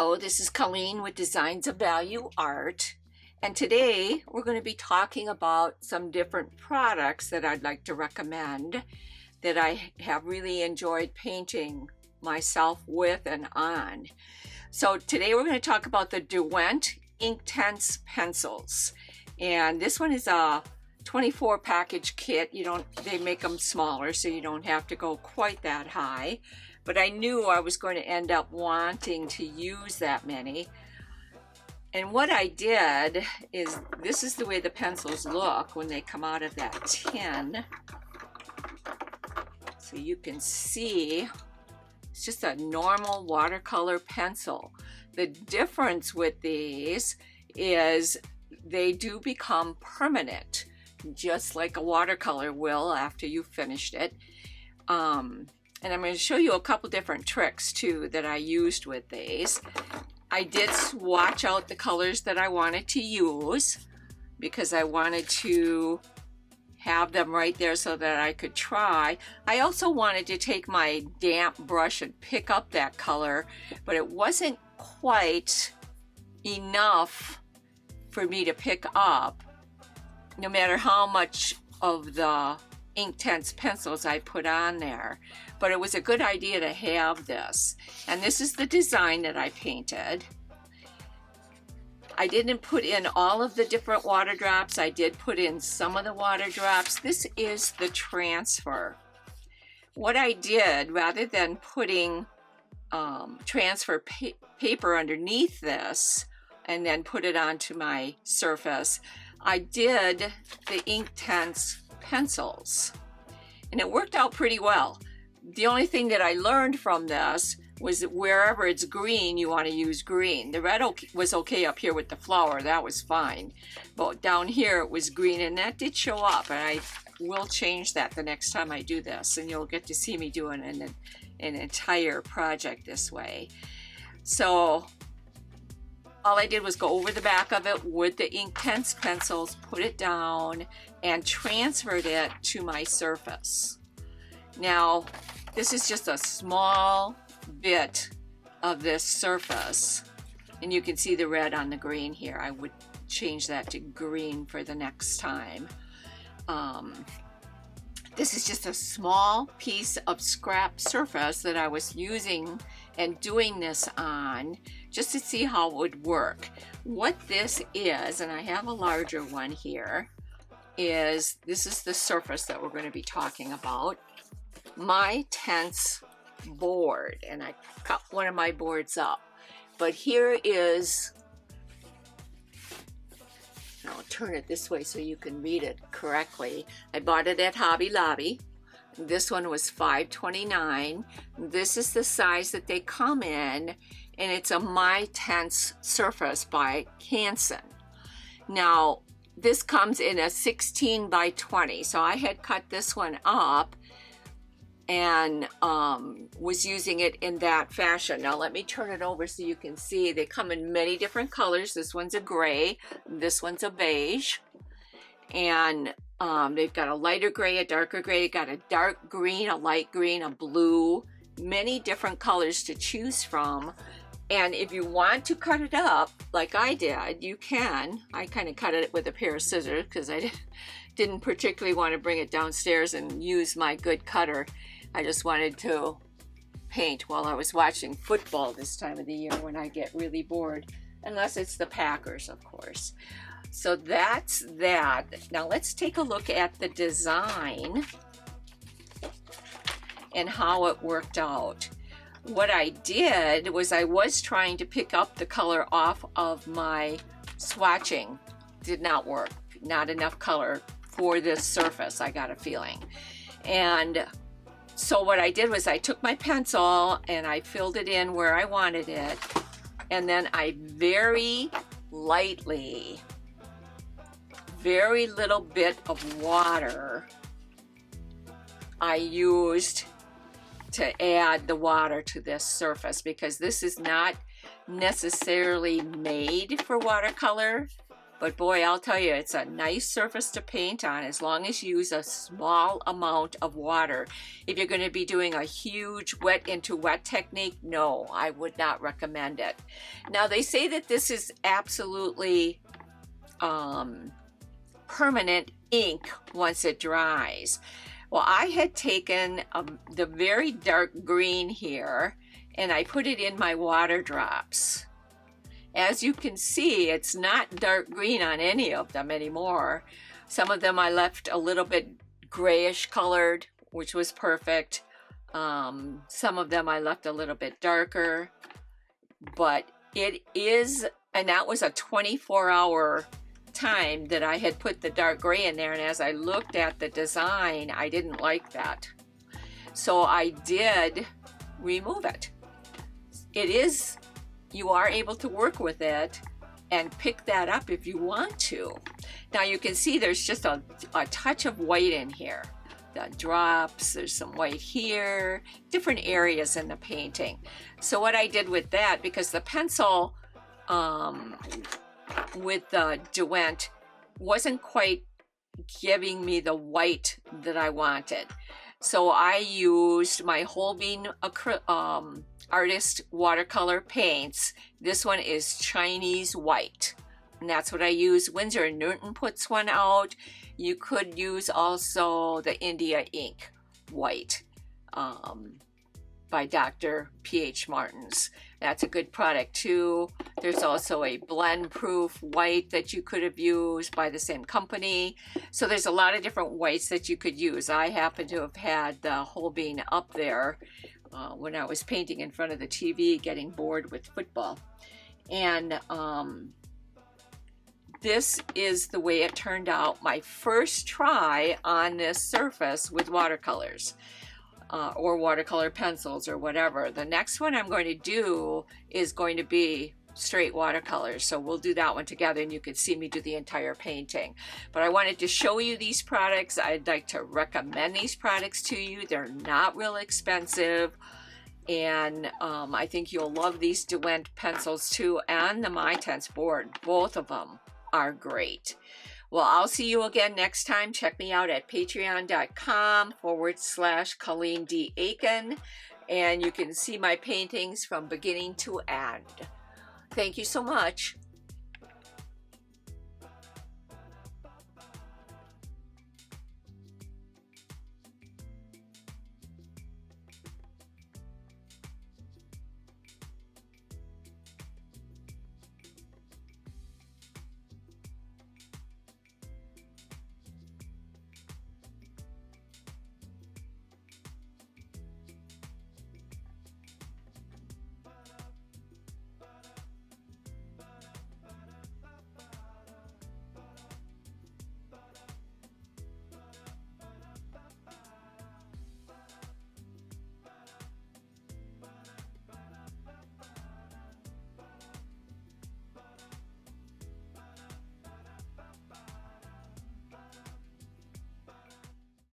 Hello, this is Colleen with Designs of Value Art, and today we're going to be talking about some different products that I'd like to recommend that I have really enjoyed painting myself with and on. So today we're going to talk about the Derwent Inktense pencils, and this one is a 24 package kit. They make them smaller so you don't have to go quite that high. But I knew I was going to end up wanting to use that many. And what I did is, this is the way the pencils look when they come out of that tin. So you can see, it's just a normal watercolor pencil. The difference with these is they do become permanent, just like a watercolor will after you've finished it. And I'm going to show you a couple different tricks too that I used with these. I did swatch out the colors that I wanted to use because I wanted to have them right there so that I could try. I also wanted to take my damp brush and pick up that color, but it wasn't quite enough for me to pick up, no matter how much of the Inktense pencils I put on there. But it was a good idea to have this. And this is the design that I painted. I didn't put in all of the different water drops. I did put in some of the water drops. This is the transfer. What I did, rather than putting transfer paper underneath this and then put it onto my surface, I did the Inktense pencils, and it worked out pretty well. The only thing that I learned from this was that wherever it's green, you want to use green. The red was okay up here with the flower, that was fine, but down here it was green, and that did show up, and I will change that the next time I do this, and you'll get to see me doing an entire project this way. So all I did was go over the back of it with the Inktense pencils, put it down, and transferred it to my surface. Now, this is just a small bit of this surface, and you can see the red on the green here. I would change that to green for the next time. This is just a small piece of scrap surface that I was using and doing this on just to see how it would work. What this is, and I have a larger one here, is this is the surface that we're going to be talking about. My Tense board, and I cut one of my boards up. But here is, I'll turn it this way so you can read it correctly. I bought it at Hobby Lobby. This one was $5.29. This is the size that they come in, and it's a My Tense surface by Canson. Now, this comes in a 16 by 20, so I had cut this one up and was using it in that fashion. Now let me turn it over so you can see they come in many different colors. This one's a gray, this one's a beige, and they've got a lighter gray, a darker gray, got a dark green, a light green, a blue, many different colors to choose from. And if you want to cut it up like I did, you can. I kind of cut it with a pair of scissors because I didn't particularly want to bring it downstairs and use my good cutter. I just wanted to paint while I was watching football this time of the year when I get really bored, unless it's the Packers, of course. So that's that. Now let's take a look at the design and how it worked out. What I did was I was trying to pick up the color off of my swatching. Did not work. Not enough color for this surface, I got a feeling. And so what I did was I took my pencil and I filled it in where I wanted it, and then I very lightly, very little bit of water I used to add the water to this surface, because this is not necessarily made for watercolor. But boy, I'll tell you, it's a nice surface to paint on as long as you use a small amount of water. If you're going to be doing a huge wet into wet technique, no, I would not recommend it. Now, they say that this is absolutely permanent ink once it dries. Well, I had taken the very dark green here and I put it in my water drops. As you can see, it's not dark green on any of them anymore. Some of them I left a little bit grayish colored, which was perfect. Some of them I left a little bit darker, but it is, and that was a 24-hour time that I had put the dark gray in there, and as I looked at the design, I didn't like that. So I did remove it. It is, you are able to work with it and pick that up if you want to. Now you can see there's just a touch of white in here. The drops, there's some white here, different areas in the painting. So what I did with that, because the pencil with the Derwent wasn't quite giving me the white that I wanted. So I used my Holbein Artist watercolor paints. This one is Chinese white, and that's what I use. Winsor & Newton puts one out. You could use also the India ink white by Dr. P.H. Martins. That's a good product too. There's also a blend proof white that you could have used by the same company. So there's a lot of different whites that you could use. I happen to have had the Holbein up there when I was painting in front of the TV, getting bored with football. And this is the way it turned out. My first try on this surface with watercolors. Or watercolor pencils or whatever. The next one I'm going to do is going to be straight watercolors. So we'll do that one together and you can see me do the entire painting. But I wanted to show you these products. I'd like to recommend these products to you. They're not real expensive. And I think you'll love these Derwent pencils too, and the Intense board. Both of them are great. Well, I'll see you again next time. Check me out at patreon.com/Colleen D. Aiken, and you can see my paintings from beginning to end. Thank you so much.